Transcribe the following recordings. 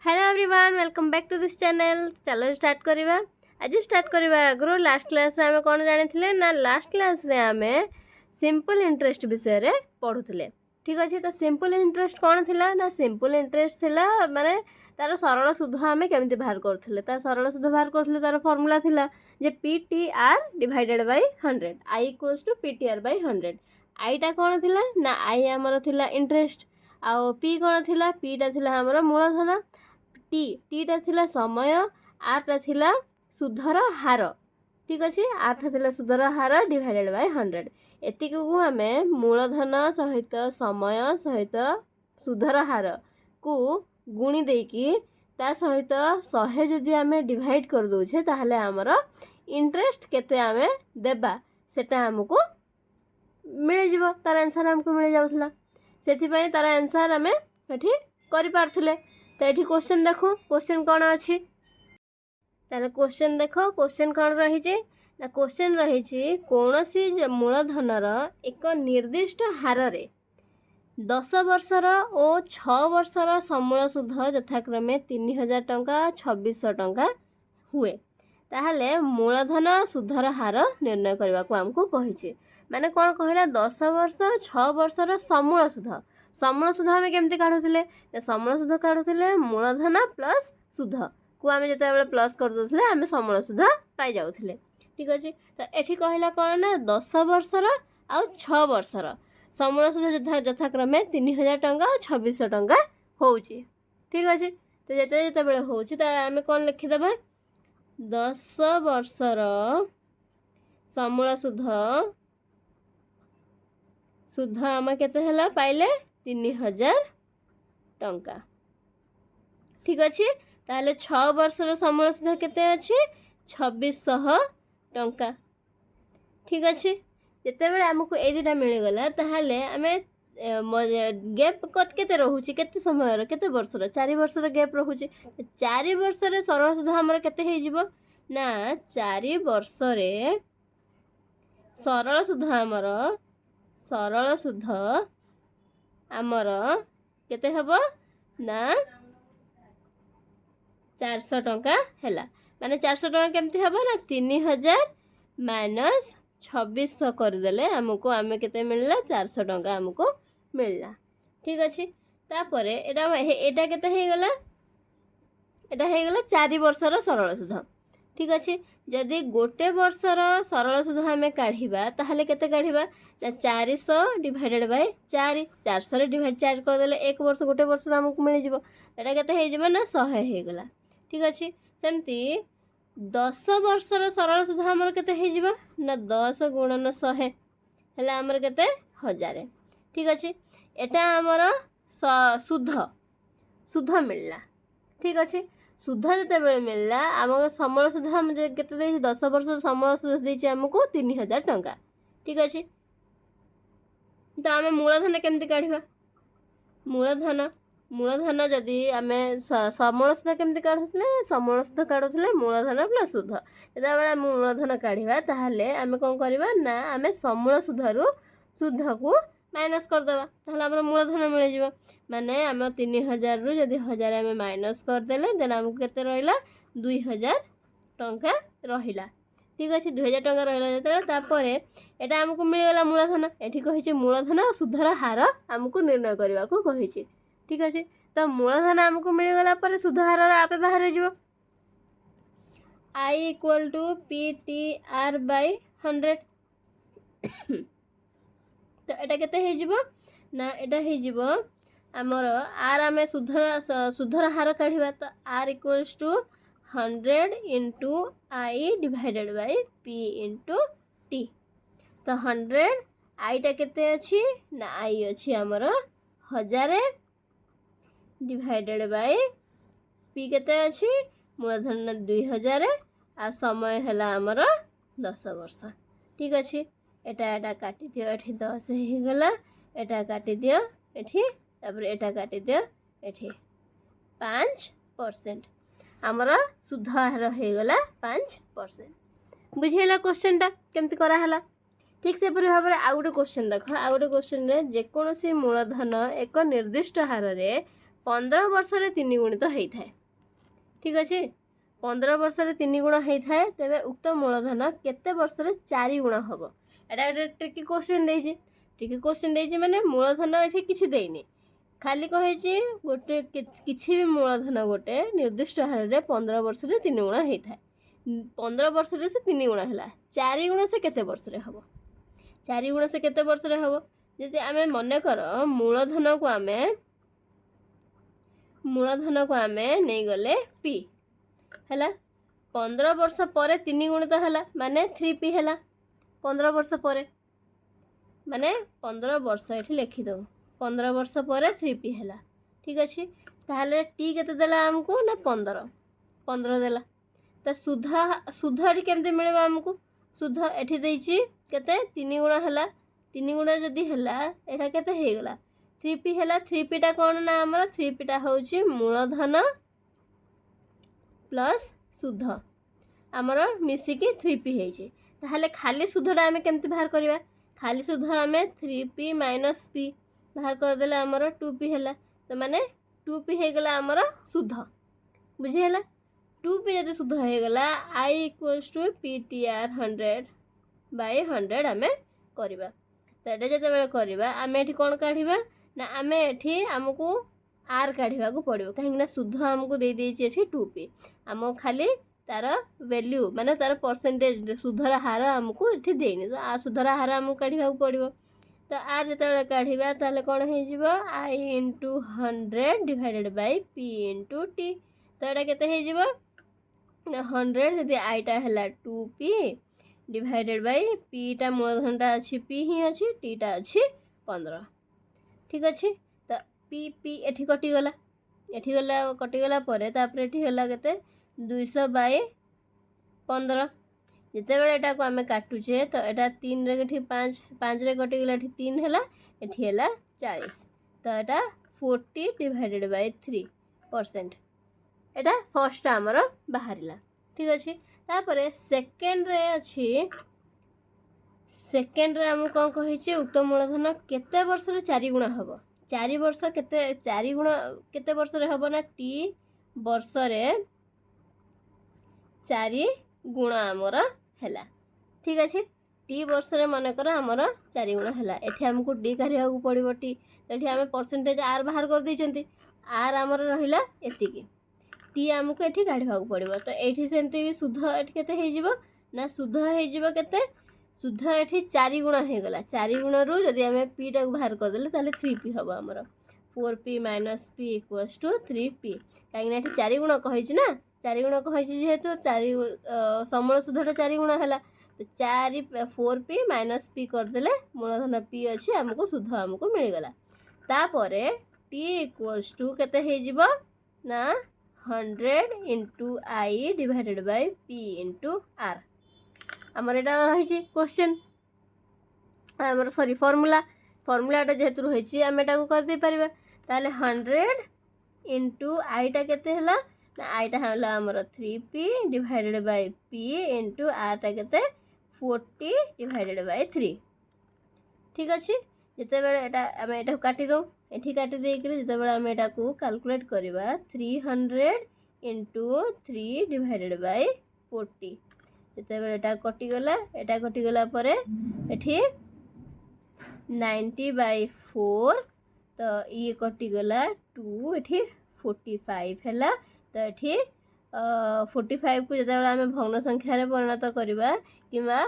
Hello everyone welcome back to this channel. चलो start करवा। आज स्टार्ट करवा आगु लास्ट क्लास रे आमे कोन जानिथिले ना लास्ट क्लास रे आमे सिंपल इंटरेस्ट विषय रे पढुथिले। ठीक अछि। तो सिंपल इंटरेस्ट कोन थिला ना सिंपल इंटरेस्ट थिला माने तार सरल सुध आमे केमति बाहर करथिले। तार सरल सुध बाहर करथिले तार फार्मूला थिला जे PTR divided by 100 I equals to PTR by 100। I टा कोन थिला ना आई हमर थिला इंटरेस्ट आउ पी कोन थिला पी टा थिला हमर मूलधन टी टा थिला समय आर टा थिला सुधर हार। ठीक अछि। आर टा थिला सुधर हार डिवाइडेड बाय 100 एतिक को हमें मूलधन सहित समय सहित सुधर हार को गुणी देकी ता सहित 100 जदि हमें डिवाइड कर दोछे ताहले हमर इंटरेस्ट केते हमें देबा सेटा हमको मिल जिवो। तार आंसर हमको मिल जाउथला सेति पई तार आंसर हमें एठी करि पारथले। तो ये क्वेश्चन देखो क्वेश्चन कौन अच्छी ताले क्वेश्चन देखो क्वेश्चन कौन रही ना क्वेश्चन रही कौन सी मूलधनर एक निर्दिष्ट हार रे 10 वर्षर और 6 वर्षर समूल सुध यथाक्रमे 3000 टंका 2600 टंका हुए ताहले मूलधन सुधर हार निर्णय करने को आमको कही माने कौन कहला 10 वर्ष 6 वर्षर समूल सुध आम केमती काढ़ुले समूल सुध काढ़ुले मूलधन प्लस सुध को आम जो प्लस करदे आम समूल सुध पाई जाऊे। ठीक अच्छे। तो ये कहला कौन ना 10 वर्षर आउ 6 वर्षर समूल सुध यथाक्रमे 3000 टंका 2600 टंका हो। ठीक अच्छे। तो जिते हो आम कौन लिखिदेबा 10 वर्षर समूल सुध आम केते पाइले 3000 टंका। ठीक अच्छे। ताहले 6 वर्षर समूल सुध केते अच्छे 2600 टंका। ठीक अच्छे। जिते बेले आमको ए दुटा मिलगला ताहले आमे गैप केते रहूची केते समय केते वर्षर 4 वर्षर गैप रहूची 4 वर्षर सरल सुध हमर केते हे जिवो ना 4 वर्षरे सरल सुध आमर केते हबो ना 400 टंका हैला माने 400 टंका केमती हबो ना 3000 माइनस 2600 कर देले हमको आमे केते मिलला 400 टंका हमको मिलला। ठीक अछि। तापरे एटा केते हे गला एटा हे गला 4 वर्षर सरल सुध। ठीक अच्छे। जदि गोटे वर्षर सरल सुध आम काढ़ा ताहले केते काढ़ा ना 400 डिवाइडेड बाय 4 400 डिवाइड 4 करदेले एक वर्ष गोटे वर्ष आमको मिल जाव एटा केते हे जिवो ना 100 हे गला। ठीक अच्छे। सेमती 10 वर्षर सरल सुध आमर केते हे जिवो ना 10 गुणन 100 हेला आमर केते 1000। ठीक अच्छे। एटा आमर सुध मिलला। ठीक अच्छे। सुध जिते मिलला आम समूल सुध आम केते 10 वर्ष समूल सुध देछि आमको 3000 टंका। ठीक अच्छे। तो आम मूलधन केमती काढ़ा मूलधन जदि आम समूल सुध केमती काढ़ुले समूल सुध काढ़ुले मूलधन प्लस सुध जो मूलधन काढ़ा ताहले आम कौन करवा ना आम समूल सुध को माइनस करदेवा ताहले आम मूलधन मिल जाव माने आम 3000 रु जदि 1000 आम माइनस करदेले देन आमको केते रहिला 2000 टंका रहिला। ठीक अच्छे। 2000 टंका रहिला जते तापरे एटा आमको मिलगला मूलधन एठी कहिचे मूलधन सुधर हार आमको निर्णय करबा को कहिचे। ठीक अच्छे। तो मूलधन आमको मिलगला पर सुध हार आपे बाहर जो I equal to PTR by 100। तो एटा केते हे जिवो ना एटा हे जिवो आमर आर आमे सुधर हार काढ़ा तो R equals to 100 into I divided by P into T। तो 100 I टा केते अच्छी ना I अच्छी आमर 1000 डिवाइडेड बाय P केते अच्छी मूलधन 2000 आ समय हैला आमर 10 वर्ष। ठीक अच्छे। एटा काटी दियो एठी 10 हे गला एटा काटी दियो एठी तापर एटा काटी दियो एठी 5% आमर सुध हार हे गला 5%। बुझेला क्वेश्चन टा केमती करा हला। ठीक से परि भाबरे आ गोटे क्वेश्चन देख आ गोटे क्वेश्चन रे जेकोसी मूलधन एक निर्दिष्ट हार रे 15 ବର୍ଷରେ 3 ଗୁଣିତ ହେଇଥାଏ। ଠିକ୍ ଅଛି, 15 ବର୍ଷରେ 3 ଗୁଣ ହେଇଥାଏ, ତେବେ ଉକ୍ତ ମୂଳଧନ କେତେ ବର୍ଷରେ 4 ଗୁଣ ହେବ? ଏଇଟା ଗୋଟେ ଟ୍ରିକି କ୍ୱେଶ୍ଚିନ୍ ଦେଇଛି। ଟ୍ରିକି କ୍ୱେଶ୍ଚିନ୍ ଦେଇଛି ମାନେ ମୂଳଧନ ଏଠି କିଛି ଦେଇନି, ଖାଲି କହିଛି ଗୋଟେ କିଛି ବି ମୂଳଧନ ଗୋଟେ ନିର୍ଦ୍ଦିଷ୍ଟ ହାରରେ 15 ବର୍ଷରେ 3 ଗୁଣ ହେଇଥାଏ। 15 ବର୍ଷରେ ସେ 3 ଗୁଣ ହେଲା, 4 ଗୁଣ ସେ କେତେ ବର୍ଷରେ ହେବ? 4 ଗୁଣ ସେ କେତେ ବର୍ଷରେ ହେବ? ଯଦି ଆମେ ମନେକର ମୂଳଧନକୁ ଆମେ ନେଇଗଲେ ପି ହେଲା, 15 ବର୍ଷ ପରେ 3 ଗୁଣିତ ହେଲା ମାନେ 3p ହେଲା। 15 ବର୍ଷ ପରେ ମାନେ 15 ବର୍ଷ ଏଠି ଲେଖିଦେବୁ, 15 ବର୍ଷ ପରେ 3p ହେଲା। ଠିକ୍ ଅଛି, ତାହେଲେ ଟି କେତେ ଦେଲା ଆମକୁ ନା 15 ଦେଲା। ତ ସୁଧ ଏଠି କେମିତି ମିଳିବ ଆମକୁ? ସୁଧ ଏଠି ଦେଇଛି କେତେ? 3 ଗୁଣ ହେଲା, 3 ଗୁଣ ଯଦି ହେଲା ଏଇଟା କେତେ ହେଇଗଲା? 3p ହେଲା। 3pଟା କ'ଣ ନା ଆମର 3pଟା ହେଉଛି ମୂଳଧନ ପ୍ଲସ୍ ସୁଧ, ଆମର ମିଶିକି 3p ହେଇଛି। ତାହେଲେ ଖାଲି ସୁଧଟା ଆମେ କେମିତି ବାହାର କରିବା? ଖାଲି ସୁଧ ଆମେ 3p ମାଇନସ୍ p ବାହାର କରିଦେଲେ ଆମର 2p ହେଲା। ତ ମାନେ 2p ହେଇଗଲା ଆମର ସୁଧ, ବୁଝିହେଲା? 2p ଯଦି ସୁଧ ହେଇଗଲା, I = PTR 100/100 ଆମେ କରିବା। ତ ଏଇଟା ଯେତେବେଳେ କରିବା ଆମେ ଏଠି କ'ଣ କାଢ଼ିବା ନା ଆମେ ଏଠି ଆମକୁ r କାଢ଼ିବାକୁ ପଡ଼ିବ, କାହିଁକିନା ସୁଧ ଆମକୁ ଦେଇଦେଇଛି ଏଠି 2p, ଆମକୁ ଖାଲି ତାର ଭ୍ୟାଲ୍ୟୁ ମାନେ ତାର ପରସେଣ୍ଟେଜ ସୁଧର ହାର ଆମକୁ ଏଠି ଦେଇନି, ତ ସୁଧର ହାର ଆମକୁ କାଢ଼ିବାକୁ ପଡ଼ିବ। ତ r ଯେତେବେଳେ କାଢ଼ିବା ତାହେଲେ କ'ଣ ହେଇଯିବ? I × 100/p × t। ତ ଏଇଟା କେତେ ହେଇଯିବ? 100 ଯଦି iଟା ହେଲା 2p /pଟା ମୂଳଧନଟା ଅଛି p ହିଁ ଅଛି, tଟା ଅଛି 15। ଠିକ୍ ଅଛି, ତ p ଏଠି କଟିଗଲା, କଟିଗଲା ପରେ ତାପରେ ଏଠି ହେଲା କେତେ? 200/15। ଯେତେବେଳେ ଏଟାକୁ ଆମେ କାଟୁଛେ ତ ଏଟା 3ରେ ଏଠି 5ରେ କଟିଗଲା, ଏଠି 3 ହେଲା, ଏଠି ହେଲା 40। ତ ଏଟା 40/3%। ଏଟା ଫର୍ଷ୍ଟଟା ଆମର ବାହାରିଲା। ଠିକ୍ ଅଛି, ତାପରେ ସେକେଣ୍ଡରେ ଅଛି, ସେକେଣ୍ଡରେ ଆମକୁ କ'ଣ କହିଛି? ଉକ୍ତ ମୂଳଧନ କେତେ ବର୍ଷରେ 4 ଗୁଣ ହେବ? 4 ବର୍ଷ କେତେ? 4 ଗୁଣ କେତେ ବର୍ଷରେ ହେବ ନା t ବର୍ଷରେ 4 ଗୁଣ ଆମର ହେଲା। ଠିକ୍ ଅଛି, ଟି ବର୍ଷରେ ମନେକର ଆମର 4 ଗୁଣ ହେଲା, ଏଠି ଆମକୁ ଡି କାଢ଼ିବାକୁ ପଡ଼ିବ ଟି। ଏଠି ଆମେ ପରସେଣ୍ଟେଜ r ବାହାର କରିଦେଇଛନ୍ତି, r ଆମର ରହିଲା ଏତିକି, ଟି ଆମକୁ ଏଠି କାଢ଼ିବାକୁ ପଡ଼ିବ। ତ ଏଇଠି ସେମିତି ବି ସୁଧ ଏଠି କେତେ ହେଇଯିବ ନା ସୁଧ ହେଇଯିବ କେତେ? ସୁଧ ଏଠି 4 ଗୁଣ ହେଇଗଲା, 4 ଗୁଣରୁ ଯଦି ଆମେ ପିଟାକୁ ବାହାର କରିଦେଲେ ତାହେଲେ 3p ହେବ ଆମର। 4p - p = 3p, କାହିଁକିନା ଏଠି 4 ଗୁଣ କହିଛି ନା, 4 ଗୁଣ କହିଛି ଯେହେତୁ ସମୂଳ ସୁଧଟା 4 ଗୁଣ ହେଲା, ତ 4p - p କରିଦେଲେ ମୂଳଧନ p ଅଛି, ଆମକୁ ସୁଧ ଆମକୁ ମିଳିଗଲା। ତାପରେ t = କେତେ ହେଇଯିବ ନା 100 × I/p × r। ଆମର ଏଇଟା ରହିଛି କ୍ୱେଶ୍ଚନ୍, ଆମର ଫର୍ମୁଲାଟା ଯେହେତୁ ରହିଛି ଆମେ ଏଟାକୁ କରିଦେଇପାରିବା। ତାହେଲେ 100 × iଟା କେତେ ହେଲା ନା iଟା ହେଲା ଆମର 3p /p × rଟା କେତେ? 40/3। ଠିକ୍ ଅଛି, ଯେତେବେଳେ ଆମେ ଏଟାକୁ କାଟିଦେଉ, ଏଠି କାଟି ଦେଇକରି ଯେତେବେଳେ ଆମେ ଏଟାକୁ କାଲକୁଲେଟ୍ କରିବା 300 × 3/40, ଯେତେବେଳେ ଏଟା କଟିଗଲା ପରେ ଏଠି 90/4, ତ ଇଏ କଟିଗଲା 2, ଏଠି 45 ହେଲା। ତ ଏଠି 45କୁ ଯେତେବେଳେ ଆମେ ଭଗ୍ନ ସଂଖ୍ୟାରେ ପରିଣତ କରିବା କିମ୍ବା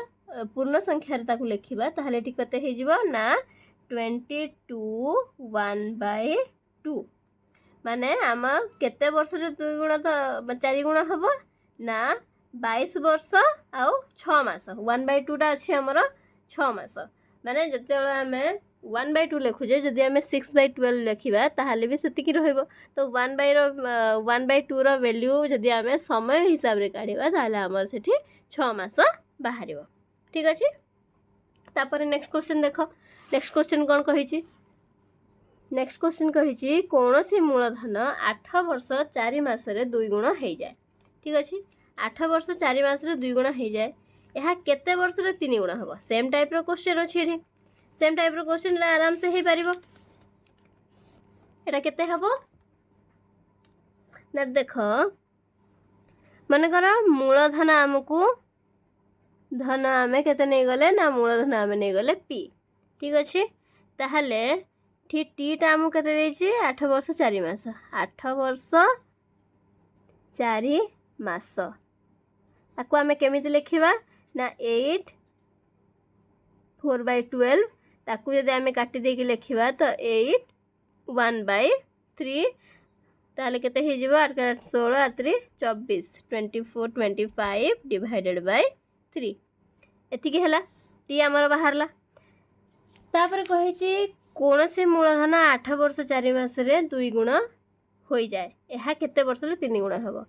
ପୂର୍ଣ୍ଣ ସଂଖ୍ୟାରେ ତାକୁ ଲେଖିବା, ତାହେଲେ ଏଠି କେତେ ହେଇଯିବ ନା 22/1/2। ମାନେ ଆମ କେତେ ବର୍ଷରେ 4 ଗୁଣ ହେବ ନା 22 ବର୍ଷ ଆଉ 6 ମାସ। 1/2ଟା ଅଛି ଆମର 6 ମାସ, ମାନେ ଯେତେବେଳେ ଆମେ 1/2 ଲେଖୁଛେ, ଯଦି ଆମେ 6/12 ଲେଖିବା ତାହେଲେ ବି ସେତିକି ରହିବ। ତ 1/2ର ଭ୍ୟାଲ୍ୟୁ ଯଦି ଆମେ ସମୟ ହିସାବରେ କାଢ଼ିବା ତାହେଲେ ଆମର ସେଠି 6 ମାସ ବାହାରିବ। ଠିକ୍ ଅଛି, ତାପରେ ନେକ୍ସଟ କ୍ୱେଶ୍ଚନ୍ ଦେଖ। ନେକ୍ସଟ କ୍ୱେଶ୍ଚନ୍ କ'ଣ କହିଛି? ନେକ୍ସଟ କ୍ୱେଶ୍ଚନ୍ କହିଛି କୌଣସି ମୂଳଧନ 8 ବର୍ଷ 4 ମାସରେ 2 ଗୁଣ ହେଇଯାଏ। ଠିକ୍ ଅଛି, 8 ବର୍ଷ 4 ମାସରେ 2 ଗୁଣ ହେଇଯାଏ, ଏହା କେତେ ବର୍ଷରେ 3 ଗୁଣ ହେବ? ସେମ୍ ଟାଇପ୍ର କ୍ୱେଶ୍ଚନ୍ ଅଛି ଏଠି, ସେମ୍ ଟାଇପ୍ର କ୍ୱେଶ୍ଚନ୍ରେ ଆରାମସେ ହେଇପାରିବ। ଏଇଟା କେତେ ହେବ ना देख मनकर मूलधन आमको धन आम केते नहीं गले ना मूलधन आम नहीं गले पी ठीक अच्छे ताहले ठीक टीटा आमको केते देछि 8 वर्ष 4 मास 8 वर्ष 4 मास ताको आम केमिति लिखिबा ना 8 4/12 ताकू यदि आम काटी देकी लिखिबा तो 8 1/3 ताहले केते हे जिवो 8 16 8 3 24 24 25 डिवाइडेड बाय 3 एतिकी हला टी हमर बाहरला तापर कहिछि कोनसे मूलधन 8 वर्ष 4 मास रे 2 गुण होई जाए एहा केते वर्ष रे 3 गुण हबो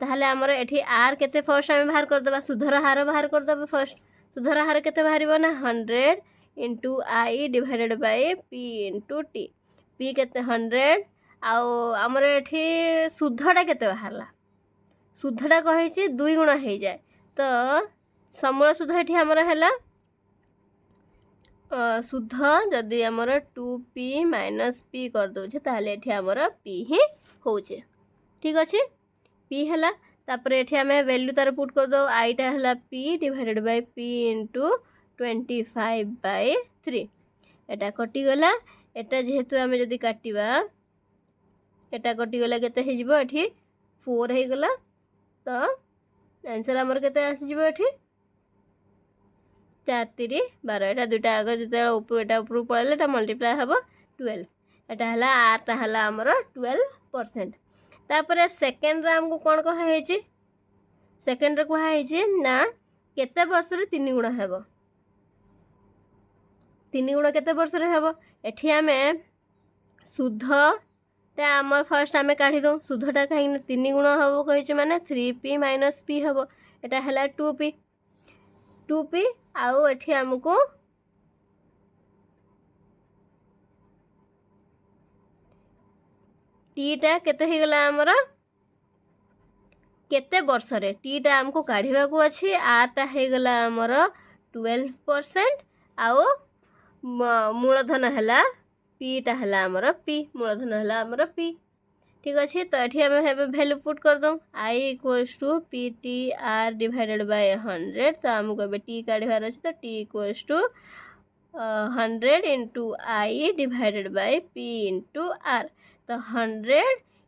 ताहले हमर एठी आर केते फर्स्ट हम बाहर कर देबा सुधर हार बाहर कर देबा फर्स्ट सुधर हार केते बाहरिबो ना 100 into I divided by P into T P केते 100 आउ हमर एठी सुधटा केते बाहरला सुधटा कहिछि 2 गुण हे जाए तो समूल सुध एठी हमर हैला सुध जदि हमर 2p - p कर दोछे ताहले एठी हमर p ही होचे ठीक अछि p हैला तापर एठी हमें वैल्यू तार पुट कर दो i टा हैला p divided by p into 25/3 एटा कटि गला एटा जेहेतु हमें जदि काटिबा एटा कटि गला केते हे जिवो एठी 4 हे गला तो आंसर हमर केते आसी जिवो एठी 4 3 12 एटा दुटा आगे जते ऊपर एटा ऊपर पळले एटा मल्टीप्लाई हबो 12 एटा हला r टा हला हमर 12% तापर सेकंड रे हमको कोन कहा हेछि सेकंड रे कहा हेछि ना केते वर्ष रे 3 गुण हेबो 3 गुण केते वर्ष रे हेबो एठी हमें सुध ता हम फर्स्ट हमें काढी दो सुधटा कहीं 3 गुण हबो कहिछि माने 3p - p हबो एटा हला 2p आउ एठी हमको टीटा केते हे गला हमर केते वर्ष रे टीटा हमको काढिबा को अछि आर टा हे गला हमर 12% आउ मूलधन हला पी टा हला हमर पी मूलधन हला हमर पी ठीक अछि तो एठी हम हेबे वैल्यू पुट कर दो i = ptr डिवाइडेड बाय 100 तो हमको बे t काढिबार अछि तो t = 100 into i divided by p into r तो 100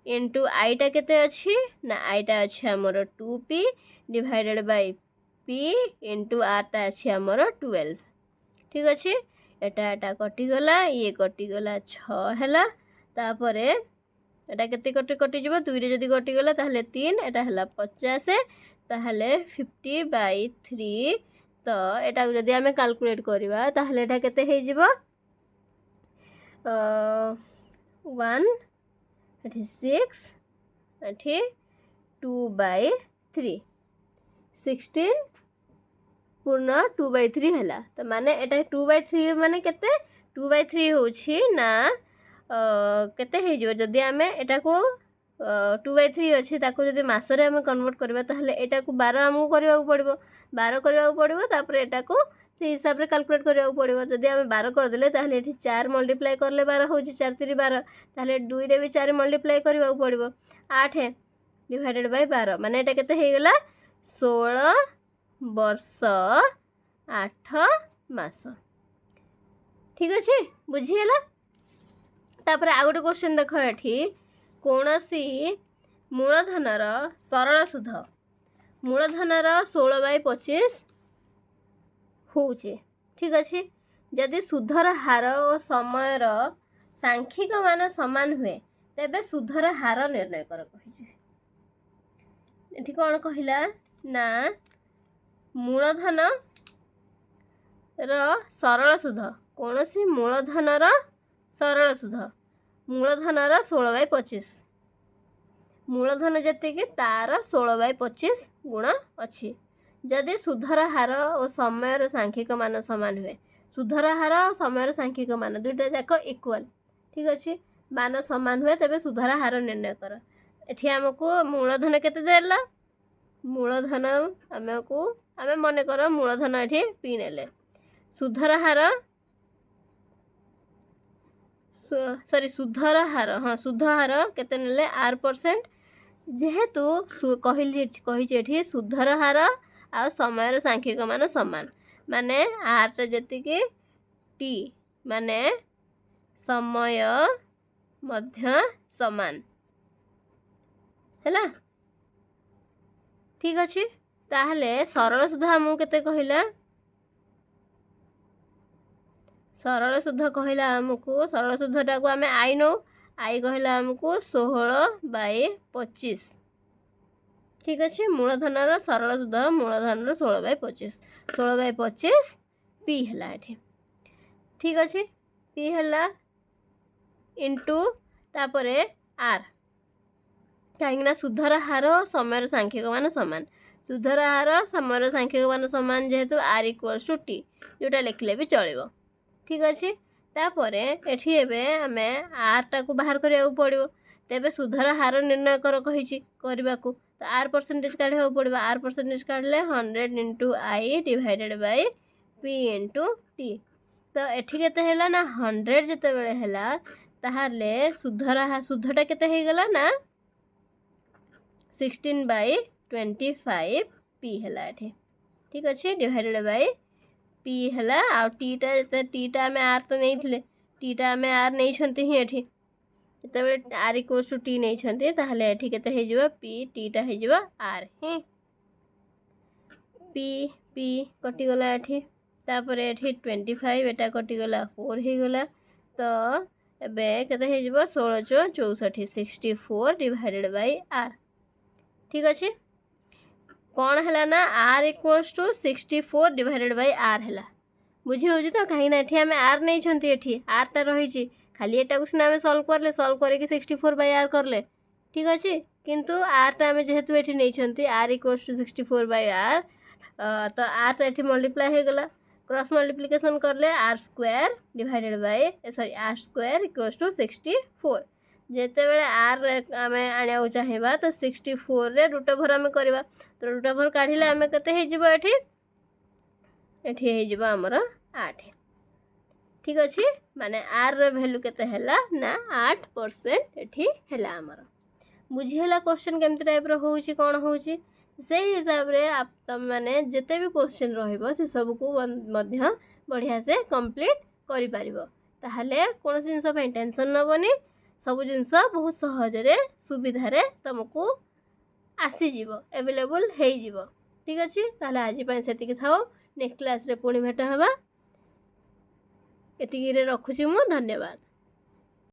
इंटू i टा केते अछि ना i टा अछि हमर 2p divided by p into r टा अछि हमर 12 ठीक अछि एटा एटा कटि गला ये कटि गला 6 हैला तापरे एटा केते कटि कटि जिवो 2 रे जदी कटि गला ताहले 3 एटा हला 50 ताहले 50/3 तो एटा जदी हमें कैलकुलेट करबा ताहले एटा केते हे जिवो 1 एठी 6 एठी 2/3 16 पूर्ण 2/3 हैला तो माने एटा 2/3 माने केते 2/3 होछि ना केते हे जिवो जदी हमें एटा को 2/3 अछि ताको जदी मास रे हम कन्वर्ट करबा ताहले एटा को 12 हमको करबा को पड़िबो 12 करबा को पड़िबो तापर एटा को से हिसाब रे कैलकुलेट करबा को पड़िबो जदी हम 12 कर देले ताहले एठी 4 मल्टीप्लाई करले 12 होछि 4 3 12 ताहले 2 रे भी 4 मल्टीप्लाई करबा को पड़िबो 8 डिवाइडेड बाय 12 माने एटा केते हे गेला 16 वर्ष 8 मास ठीक अछि बुझी गेला तापर आ गोटे क्वेश्चन देख एठी कोनसी मूलधनर सरल सुध मूलधनर 16/25 होउचे ठीक अछि जदि सुधर हार और समयर सांख्यिक मान समान हुए तेबे सुधर हार निर्णय कर कहिजे एठी कोन कहिला ना मूलधन र सरल सुध कोनसी मूलधनर सरल सुध मूलधनर 16/25 मूलधन जति कि तार 16/25 गुण अछि जदि सुधर हार और समयर सांख्यिक मान समान हुए सुधर हार और समयर सांख्यिक मान दुईटा जाक इक्वल ठीक अछि मान समान हुए तेबे सुधर हार निर्णय कर एठी हमको मूलधन केते देला मूलधन हमको आमे मने कर मूलधन एठी p नेले सुधर हार सॉरी सुधर हार हाँ सुध हार केते नेले r% ଯେହେତୁ କହିଛି ଏଠି ସୁଧର ହାର ଆଉ ସମୟର ସାଂଖ୍ୟିକ ମାନ ସମାନ, ମାନେ ଆରଟା ଯେତିକି ଟି ମାନେ ସମୟ ମଧ୍ୟ ସମାନ ହେଲା। ଠିକ୍ ଅଛି, ତାହେଲେ ସରଳ ସୁଧ ଆମକୁ କେତେ କହିଲା? ସରଳ ସୁଧ କହିଲା ଆମକୁ, ସରଳ ସୁଧଟାକୁ ଆମେ ଆଇ ନଉ, ଆଇ କହିଲା ଆମକୁ 16/25। ଠିକ୍ ଅଛି, ମୂଳଧନର ସରଳ ସୁଧ ମୂଳଧନର 16/25, 16/25 ପି ହେଲା ଏଠି। ଠିକ୍ ଅଛି, ପି ହେଲା ଇଣ୍ଟୁ ତାପରେ ଆର୍, କାହିଁକିନା ସୁଧର ହାର ସମୟର ସାଂଖ୍ୟିକ ମାନ ସମାନ, ସୁଧର ହାର ସମୟର ସାଂଖ୍ୟିକ ମାନ ସମାନ ଯେହେତୁ ଆର୍ ଇକ୍ୱାଲ୍ସ ଟୁ ଟି, ଯେଉଁଟା ଲେଖିଲେ ବି ଚଳିବ। ଠିକ୍ ଅଛି, ତାପରେ ଏଠି ଏବେ ଆମେ ଆର୍ଟାକୁ ବାହାର କରିବାକୁ ପଡ଼ିବ। ତେବେ ସୁଧର ହାର ନିର୍ଣ୍ଣୟ କର କହିଛି କରିବାକୁ, ତ ଆର୍ ପରସେଣ୍ଟେଜ୍ କାଢ଼ିବାକୁ ପଡ଼ିବ। ଆର୍ ପରସେଣ୍ଟେଜ୍ କାଢ଼ିଲେ 100 into I divided by P into T. ତ ଏଠି କେତେ ହେଲା ନା 100 ଯେତେବେଳେ ହେଲା, ତାହେଲେ ସୁଧଟା କେତେ ହେଇଗଲା ନା 16/25 ପି ହେଲା ଏଠି। ଠିକ୍ ଅଛି, ଡିଭାଇଡେଡ଼ ବାଇ ପି ହେଲା, ଆଉ ଟିଟା ଆମେ ଆର୍ ତ ନେଇଥିଲେ, ଟିଟା ଆମେ ଆର୍ ନେଇଛନ୍ତି ହିଁ ଏଠି, ଯେତେବେଳେ ଆର୍ ଇକ୍ୱାଲ୍ସ ଟୁ ଟି ନେଇଛନ୍ତି ତାହେଲେ ଏଠି କେତେ ହେଇଯିବ, ପି ଟିଟା ହେଇଯିବ ଆର୍ ହିଁ। ପି ପି କଟିଗଲା ଏଠି, ତାପରେ ଏଠି 25 ଏଟା କଟିଗଲା 4 ହେଇଗଲା, ତ ଏବେ କେତେ ହେଇଯିବ 16×64 64 ଡିଭାଇଡେଡ଼ ବାଇ ଆର୍। ଠିକ୍ ଅଛି, କ'ଣ ହେଲା ନା ଆର୍ ଇକ୍ୱାଲ୍ସ ଟୁ 64 ଡିଭାଇଡେଡ଼ ବାଇ ଆର୍ ହେଲା। ବୁଝି ହେଉଛି ତ, କାହିଁକିନା ଏଠି ଆମେ ଆର୍ ନେଇଛନ୍ତି, ଏଠି ଆର୍ଟା ରହିଛି, ଖାଲି ଏଟାକୁ ସିନା ଆମେ ସଲ୍ଭ କରିକି 64/r କଲେ। ଠିକ୍ ଅଛି, କିନ୍ତୁ ଆର୍ଟା ଆମେ ଯେହେତୁ ଏଠି ନେଇଛନ୍ତି ଆର୍ ଇକ୍ୱାଲ୍ସ ଟୁ 64/r, ତ ଆର୍ଟା ଏଠି ମଲ୍ଟିପ୍ଲାଏ ହେଇଗଲା, କ୍ରସ୍ ମଲ୍ଟିପ୍ଲିକେସନ୍ କଲେ R square divided by R square equals to 64। ଯେତେବେଳେ ଆର୍ ଆମେ ଆଣିବାକୁ ଚାହିଁବା ତ 64ରେ ରୁଟ୍ ଓଭର୍ ଆମେ କରିବା, ତ ରୁଟ୍ ଓଭର୍ କାଢ଼ିଲେ ଆମେ କେତେ ହେଇଯିବ ଏଠି ହେଇଯିବ ଆମର 8। ଠିକ୍ ଅଛି, ମାନେ ଆର୍ର ଭ୍ୟାଲୁ କେତେ ହେଲା ନା 8% ଏଠି ହେଲା ଆମର। ବୁଝି ହେଲା କ୍ୱେଶ୍ଚନ୍ କେମିତି ଟାଇପ୍ର ହେଉଛି, କ'ଣ ହେଉଛି? ସେଇ ହିସାବରେ ତମେମାନେ ଯେତେ ବି କ୍ୱେଶ୍ଚନ୍ ରହିବ ସେସବୁକୁ ମଧ୍ୟ ବଢ଼ିଆ ସେ କମ୍ପ୍ଲିଟ୍ କରିପାରିବ। ତାହେଲେ କୌଣସି ଜିନିଷ ପାଇଁ ଟେନସନ୍ ନେବନି, ସବୁ ଜିନିଷ ବହୁତ ସହଜରେ ସୁବିଧାରେ ତୁମକୁ ଆସିଯିବ, ଆଭେଲେବୁଲ୍ ହେଇଯିବ। ଠିକ୍ ଅଛି, ତାହେଲେ ଆଜି ପାଇଁ ସେତିକି ଥାଉ, ନେକ୍ସଟ କ୍ଲାସ୍ରେ ପୁଣି ଭେଟ ହେବା। ଏତିକିରେ ରଖୁଛି ମୁଁ, ଧନ୍ୟବାଦ।